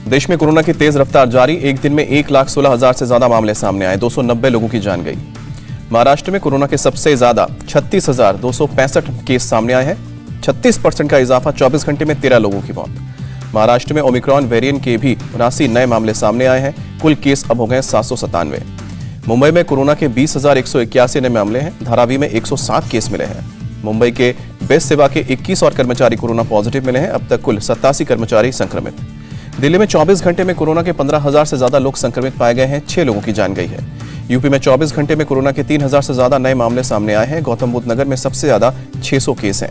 देश में कोरोना की तेज रफ्तार जारी। एक दिन में 1,16,000 से ज्यादा मामले सामने आए, 290 लोगों की जान गई। महाराष्ट्र में कोरोना के सबसे ज्यादा 36,265 केस सामने आए हैं। 36% का इजाफा, 24 घंटे में 13 लोगों की मौत। महाराष्ट्र में ओमिक्रॉन वेरिएंट के भी 79 नए मामले सामने आए हैं। कुल केस अब हो गए 797। मुंबई में कोरोना के 20,181 नए मामले हैं। धारावी में 107 केस मिले हैं। मुंबई के बेस्ट सेवा के 21 और कर्मचारी कोरोना पॉजिटिव मिले हैं। अब तक कुल 87 कर्मचारी संक्रमित। दिल्ली में 24 घंटे में कोरोना के 15,000 से ज्यादा लोग संक्रमित पाए गए हैं। 6 लोगों की जान गई है। यूपी में 24 घंटे में कोरोना के 3,000 से ज्यादा नए मामले सामने आए हैं। गौतम बुद्ध नगर में सबसे ज्यादा 600 केस हैं।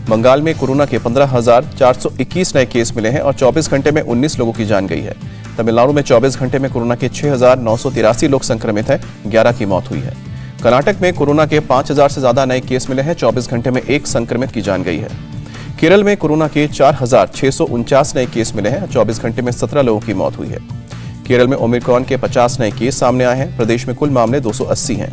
बंगाल में कोरोना के 15,421 नए केस मिले हैं और 24 घंटे में 19 लोगों की जान गई है। तमिलनाडु में 24 घंटे में कोरोना के 6,983 लोग संक्रमित हैं। 11 की मौत हुई है। कर्नाटक में कोरोना के 5,000 से ज्यादा नए केस मिले हैं। 24 घंटे में 1 संक्रमित की जान गई है। केरल में कोरोना के 4,649 नए केस मिले हैं। 24 घंटे में 17 लोगों की मौत हुई है। केरल में ओमिक्रॉन के 50 नए केस सामने आए हैं। प्रदेश में कुल मामले 280 हैं।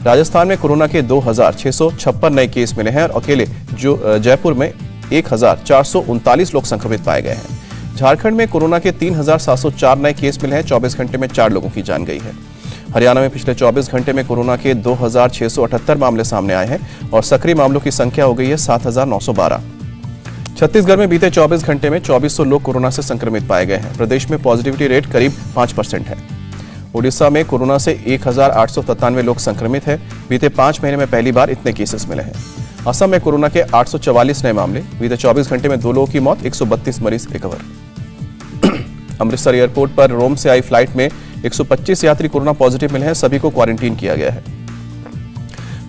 राजस्थान में कोरोना के 2,656 नए केस मिले हैं और अकेले जयपुर में 1,439 लोग संक्रमित पाए गए हैं। झारखंड में कोरोना के 3,704 नए केस मिले हैं। 24 घंटे में 4 लोगों की जान गई है। हरियाणा में पिछले 24 घंटे में कोरोना के 2,678 मामले सामने आए हैं और सक्रिय मामलों की संख्या हो गई है 7,912। छत्तीसगढ़ में बीते 24 घंटे में 2400 लोग कोरोना से संक्रमित पाए गए हैं। प्रदेश में पॉजिटिविटी रेट करीब 5% है। ओडिशा में कोरोना से 1,897 लोग संक्रमित हैं। बीते 5 महीने में पहली बार इतने केसेस मिले हैं। असम में कोरोना के 844 नए मामले। बीते 24 घंटे में 2 लोगों की मौत, 132 मरीज रिकवर। अमृतसर एयरपोर्ट पर रोम से आई फ्लाइट में 125 यात्री कोरोना पॉजिटिव मिले हैं। सभी को क्वारंटीन किया गया है।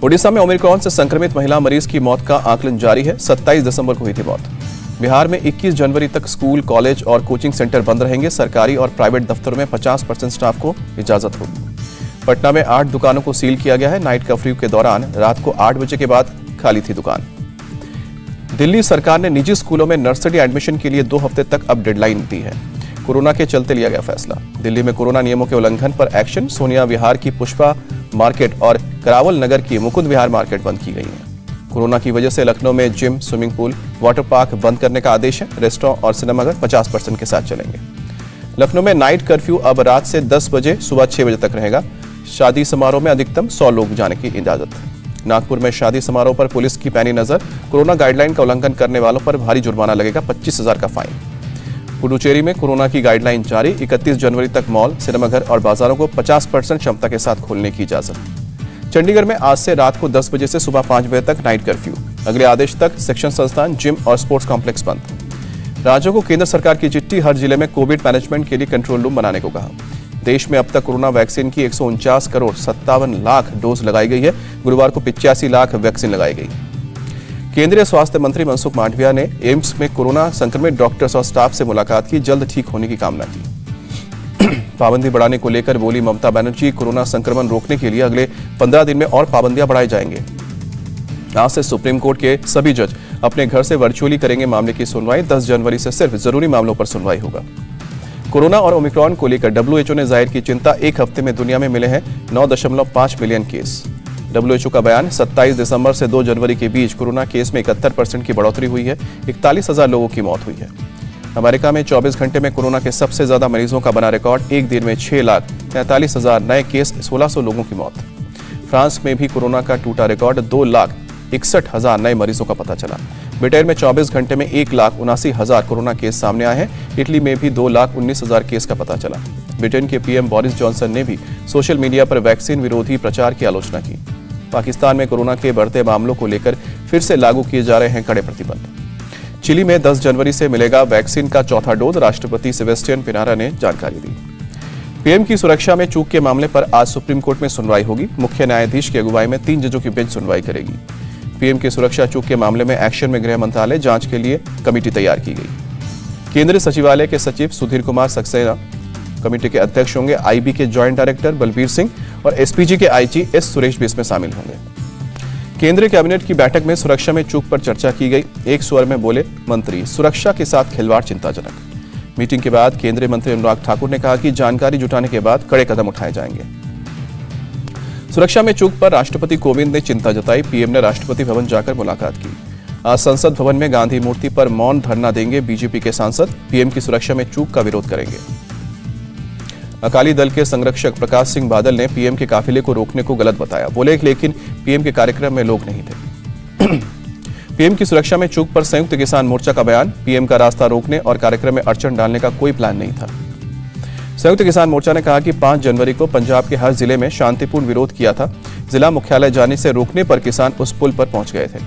ओडिशा में ओमिक्रॉन से संक्रमित महिला मरीज की मौत का आकलन जारी है। 27 दिसंबर को हुई थी मौत। बिहार में 21 जनवरी तक स्कूल, कॉलेज और कोचिंग सेंटर बंद रहेंगे। सरकारी और प्राइवेट दफ्तरों में 50% स्टाफ को इजाजत होगी। पटना में 8 दुकानों को सील किया गया है। नाइट कर्फ्यू के दौरान रात को 8 बजे के बाद खाली थी दुकान। दिल्ली सरकार ने निजी स्कूलों में नर्सरी एडमिशन के लिए 2 हफ्ते तक अब डेडलाइन दी है। कोरोना के चलते लिया गया फैसला। दिल्ली में कोरोना नियमों के उल्लंघन पर एक्शन। सोनिया विहार की पुष्पा मार्केट और करावल नगर की मुकुंद विहार मार्केट बंद की गई है। कोरोना की वजह से लखनऊ में gym, swimming pool, water park बंद करने का आदेश है। रेस्टोरेंट और सिनेमाघर 50% के साथ चलेंगे। लखनऊ में नाइट कर्फ्यू अब रात से 10 बजे सुबह 6 बजे तक रहेगा। शादी समारोह में अधिकतम 100 लोग जाने की इजाजत। नागपुर में शादी समारोह पर पुलिस की पैनी नजर। कोरोना गाइडलाइन का उल्लंघन करने वालों पर भारी जुर्माना लगेगा, 25,000 का फाइन। पुडुचेरी में कोरोना की गाइडलाइन जारी। 31 जनवरी तक मॉल, सिनेमाघर और बाजारों को 50% क्षमता के साथ खोलने की इजाजत। चंडीगढ़ में आज से रात को 10 बजे से सुबह 5 बजे तक नाइट कर्फ्यू। अगले आदेश तक शिक्षण संस्थान, जिम और स्पोर्ट्स कॉम्प्लेक्स बंद। राज्यों को केंद्र सरकार की चिट्ठी। हर जिले में कोविड मैनेजमेंट के लिए कंट्रोल रूम बनाने को कहा। देश में अब तक कोरोना वैक्सीन की 149 करोड़ 57 लाख डोज लगाई गई है। गुरुवार को 85 लाख वैक्सीन लगाई गई। केंद्रीय स्वास्थ्य मंत्री मनसुख मांडविया ने एम्स में कोरोना संक्रमित डॉक्टर्स और स्टाफ से मुलाकात की। जल्द ठीक होने की कामना की। पाबंदी बढ़ाने को लेकर बोली ममता बनर्जी, कोरोना संक्रमण रोकने के लिए अगले 15 दिन में और पाबंदियां बढ़ाई जाएंगे। आज से सुप्रीम कोर्ट के सभी जज अपने घर से वर्चुअली करेंगे मामले की सुनवाई। 10 जनवरी से सिर्फ जरूरी मामलों पर सुनवाई होगा। कोरोना और ओमिक्रॉन को लेकर WHO ने जाहिर की चिंता। एक हफ्ते में दुनिया में मिले हैं 9.5 मिलियन केस। WHO का बयान। 27 दिसंबर से 2 जनवरी के बीच कोरोना केस में 71% की बढ़ोतरी हुई है। 41,000 लोगों की मौत हुई है। अमेरिका में 24 घंटे में कोरोना के सबसे ज्यादा मरीजों का बना रिकॉर्ड। एक दिन में 6,43,000 नए केस, 1600 लोगों की मौत। फ्रांस में भी कोरोना का टूटा रिकॉर्ड। 2,61,000 नए मरीजों का पता चला। ब्रिटेन में 24 घंटे में 1,79,000 कोरोना केस सामने आए हैं। इटली में भी 2,19,000 केस का पता चला। ब्रिटेन के PM बोरिस जॉनसन ने भी सोशल मीडिया पर वैक्सीन विरोधी प्रचार की आलोचना की। पाकिस्तान में कोरोना के बढ़ते मामलों को लेकर फिर से लागू किए जा रहे हैं कड़े प्रतिबंध। चिली में 10 जनवरी से मिलेगा वैक्सीन का चौथा डोज। राष्ट्रपति सेबेस्टियन पिनारा ने जानकारी दी। PM की सुरक्षा में चूक के मामले पर आज सुप्रीम कोर्ट में सुनवाई होगी। मुख्य न्यायाधीश की अगुवाई में 3 जजों की बेंच सुनवाई करेगी। PM की सुरक्षा चूक के मामले में एक्शन में गृह मंत्रालय जांच के लिए कमेटी तैयार की गई। केंद्रीय सचिवालय के सचिव सुधीर कुमार सक्सेना कमेटी के अध्यक्ष होंगे। IB के ज्वाइंट डायरेक्टर बलबीर सिंह और SPG के IG S सुरेश भी इसमें शामिल होंगे। केंद्रीय कैबिनेट की बैठक में सुरक्षा में चूक पर चर्चा की गई। एक स्वर में बोले मंत्री, सुरक्षा के साथ खिलवाड़ चिंताजनक। मीटिंग के बाद केंद्रीय मंत्री अनुराग ठाकुर ने कहा कि जानकारी जुटाने के बाद कड़े कदम उठाए जाएंगे। सुरक्षा में चूक पर राष्ट्रपति कोविंद ने चिंता जताई। PM ने राष्ट्रपति भवन जाकर मुलाकात की। आज संसद भवन में गांधी मूर्ति पर मौन धरना देंगे बीजेपी के सांसद। पीएम की सुरक्षा में चूक का विरोध करेंगे। अकाली दल के संरक्षक प्रकाश सिंह बादल ने पीएम के काफिले को रोकने को गलत बताया। बोले लेकिन पीएम के कार्यक्रम में लोग नहीं थे। पीएम की सुरक्षा में चूक पर संयुक्त किसान मोर्चा का बयान। पीएम का रास्ता रोकने और कार्यक्रम में अड़चन डालने का कोई प्लान नहीं था। संयुक्त किसान मोर्चा ने कहा कि 5 जनवरी को पंजाब के हर जिले में शांतिपूर्ण विरोध किया था। जिला मुख्यालय जाने से रोकने पर किसान उस पुल पर पहुंच गए थे।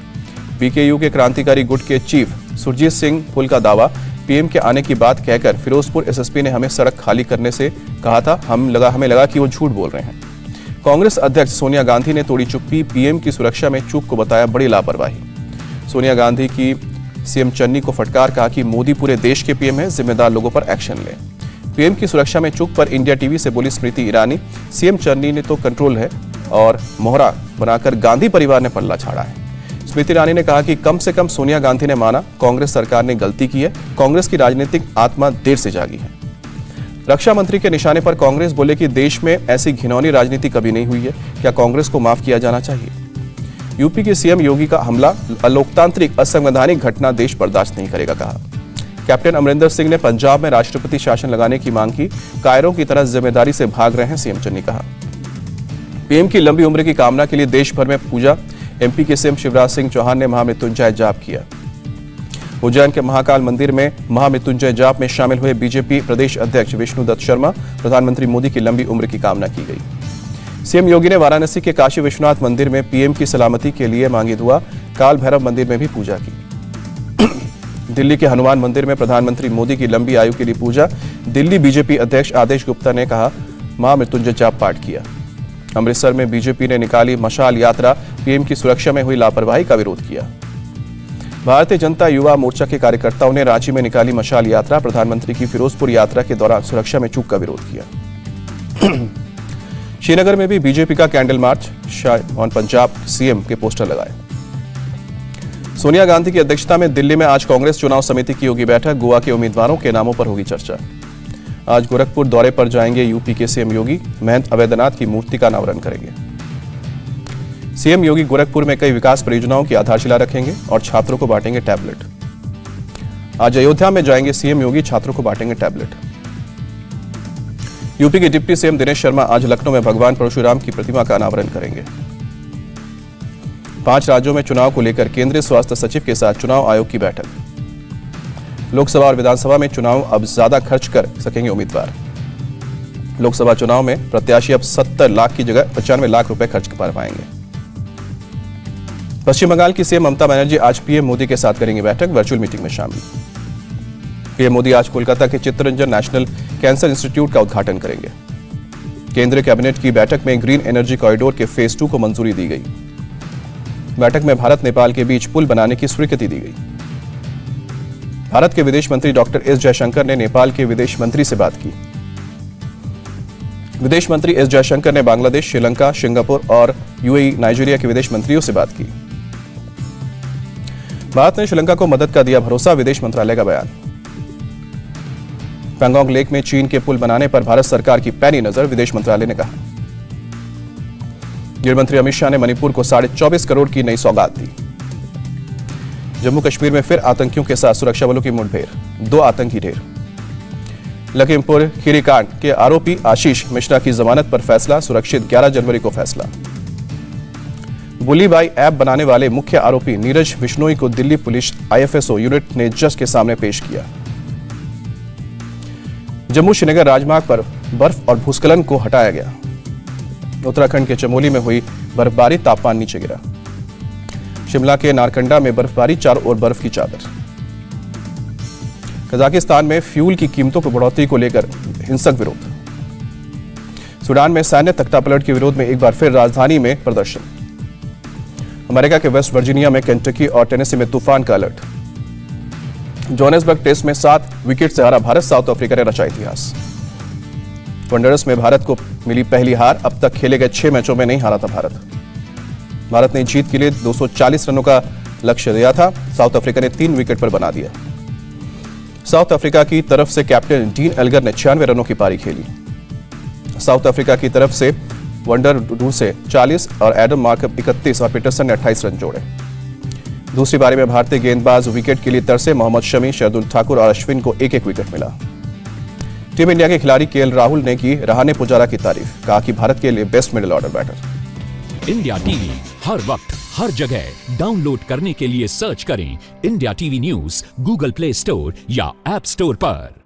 बीकेयू के क्रांतिकारी गुट के चीफ सुरजीत सिंह पुल का दावा, पीएम के आने की बात कहकर फिरोजपुर एसएसपी ने हमें सड़क खाली करने से कहा था। हमें लगा कि वो झूठ बोल रहे हैं। कांग्रेस अध्यक्ष सोनिया गांधी ने तोड़ी चुप्पी। पीएम की सुरक्षा में चूक को बताया बड़ी लापरवाही। सोनिया गांधी की सीएम चन्नी को फटकार, कहा कि मोदी पूरे देश के पीएम है, जिम्मेदार लोगों पर एक्शन लें। पीएम की सुरक्षा में चूक पर इंडिया टीवी से बोली स्मृति ईरानी, सीएम चन्नी ने तो कंट्रोल है और मोहरा बनाकर गांधी परिवार ने पल्ला झाड़ा है। स्मृति ईरानी ने कहा कि कम से कम सोनिया गांधी ने माना कांग्रेस सरकार ने गलती की है। कांग्रेस की राजनीतिक आत्मा देर से जागी है। रक्षा मंत्री के निशाने पर कांग्रेस, बोले कि देश में ऐसी घिनौनी राजनीति कभी नहीं हुई है। क्या कांग्रेस को माफ किया जाना चाहिए? यूपी के सीएम योगी का हमला अलोकतांत्रिक असंवैधानिक घटना, देश बर्दाश्त नहीं करेगा, कहा। कैप्टन अमरिंदर सिंह ने पंजाब में राष्ट्रपति शासन लगाने की मांग की। कायरों की तरह जिम्मेदारी से भाग रहे हैं, सीएम चन्नी कहा। पीएम की लंबी उम्र की कामना के लिए देश भर में पूजा। एमपी के सीएम शिवराज सिंह चौहान ने महामृत्युंजय जाप किया। उज्जैन के महाकाल मंदिर में महामृत्युंजय जाप में शामिल हुए बीजेपी प्रदेश अध्यक्ष विष्णुदत्त शर्मा। प्रधानमंत्री मोदी की लंबी उम्र की कामना की गई। सीएम योगी ने वाराणसी के काशी विश्वनाथ मंदिर में पीएम की सलामती के लिए मांगी दुआ। काल भैरव मंदिर में भी पूजा की। दिल्ली के हनुमान मंदिर में प्रधानमंत्री मोदी की लंबी आयु के लिए पूजा। दिल्ली बीजेपी अध्यक्ष आदेश गुप्ता ने कहा महामृत्युंजय जाप पाठ किया। अमृतसर में बीजेपी ने निकाली मशाल यात्रा। पीएम की सुरक्षा में हुई लापरवाही का विरोध किया। भारतीय जनता युवा मोर्चा के कार्यकर्ताओं ने रांची में निकाली मशाल यात्रा। प्रधानमंत्री की फिरोजपुर यात्रा के दौरान सुरक्षा में चूक का विरोध किया। श्रीनगर में भी बीजेपी का candle march. On Punjab CM के पोस्टर लगाए। सोनिया गांधी की अध्यक्षता में दिल्ली में आज कांग्रेस चुनाव समिति की होगी बैठक। गोवा के उम्मीदवारों के नामों पर होगी चर्चा। आज गोरखपुर दौरे पर जाएंगे यूपी के सीएम योगी। महंत अवैधनाथ की मूर्ति का अनावरण करेंगे। सीएम योगी गोरखपुर में कई विकास परियोजनाओं की आधारशिला रखेंगे और छात्रों को बांटेंगे टैबलेट। आज अयोध्या में जाएंगे सीएम योगी, छात्रों को बांटेंगे टैबलेट। यूपी के डिप्टी सीएम दिनेश शर्मा आज लखनऊ में भगवान परशुराम की प्रतिमा का अनावरण करेंगे। 5 राज्यों में चुनाव को लेकर केंद्रीय स्वास्थ्य सचिव के साथ चुनाव आयोग की बैठक। लोकसभा और विधानसभा में चुनाव अब ज्यादा खर्च कर सकेंगे उम्मीदवार। लोकसभा चुनाव में प्रत्याशी अब 70 लाख की जगह 95 लाख रुपए खर्च कर पाएंगे। पश्चिम बंगाल की सीएम ममता बनर्जी आज पीएम मोदी के साथ करेंगी बैठक। वर्चुअल मीटिंग में शामिल। पीएम मोदी आज कोलकाता के चित्तरंजन नेशनल कैंसर इंस्टीट्यूट का उद्घाटन करेंगे। केंद्रीय कैबिनेट की बैठक में ग्रीन एनर्जी कॉरिडोर के फेज 2 को मंजूरी दी गई। बैठक में भारत नेपाल के बीच पुल बनाने की स्वीकृति दी गई। भारत के विदेश मंत्री डॉक्टर एस जयशंकर ने नेपाल के विदेश मंत्री से बात की। विदेश मंत्री एस जयशंकर ने बांग्लादेश, श्रीलंका, सिंगापुर और यूएई, नाइजीरिया के विदेश मंत्रियों से बात की। भारत ने श्रीलंका को मदद का दिया भरोसा, विदेश मंत्रालय का बयान। पैंगोंग लेक में चीन के पुल बनाने पर भारत सरकार की पैनी नजर, विदेश मंत्रालय ने कहा। गृहमंत्री अमित शाह ने मणिपुर को 24.5 करोड़ की नई सौगात दी। जम्मू कश्मीर में फिर आतंकियों के साथ सुरक्षा बलों की मुठभेड़, 2 आतंकी ढेर। लखीमपुर खीरी कांड के आरोपी आशीष मिश्रा की जमानत पर फैसला, सुरक्षित 11 जनवरी को फैसला। बुली बाई ऐप बनाने वाले मुख्य आरोपी नीरज बिश्नोई को दिल्ली पुलिस आईएफएसओ यूनिट ने जज के सामने पेश किया। जम्मू श्रीनगर राजमार्ग पर बर्फ और भूस्खलन को हटाया गया। उत्तराखंड के चमोली में हुई बर्फबारी, तापमान नीचे गिरा। शिमला के नारकंडा में बर्फबारी, चारों ओर बर्फ की चादर। कजाकिस्तान में फ्यूल की कीमतों पर बढ़ोतरी को लेकर हिंसक विरोध। सूडान में सैन्य तख्तापलट के विरोध में एक बार फिर राजधानी में प्रदर्शन। अमेरिका के वेस्ट वर्जीनिया में केंटकी और टेनेसी में तूफान का अलर्ट। जोहानिसबर्ग टेस्ट में 7 विकेट से हारा भारत, साउथ अफ्रीका ने रचा इतिहास। वनडर्स में भारत को मिली पहली हार, अब तक खेले गए 6 मैचों में नहीं हारा था भारत। भारत ने जीत के लिए 240 रनों का लक्ष्य दिया था, साउथ अफ्रीका ने 3 विकेट पर बना दिया। साउथ अफ्रीका की तरफ से कैप्टन डीन एल्गर ने 96 रनों की पारी खेली। साउथ अफ्रीका की तरफ से वंडर डू से 40 और एडम मार्कअप 31 और पीटरसन ने 28 रन जोड़े। दूसरी पारी में भारतीय गेंदबाज विकेट के लिए तरसे। मोहम्मद शमी, शार्दुल ठाकुर और अश्विन को एक एक विकेट मिला। टीम इंडिया के खिलाड़ी केएल राहुल ने की रहाणे पुजारा की तारीफ, कहा कि भारत के लिए best middle order batter. India TV हर वक्त हर जगह डाउनलोड करने के लिए सर्च करें India TV news Google Play Store या ऐप स्टोर पर।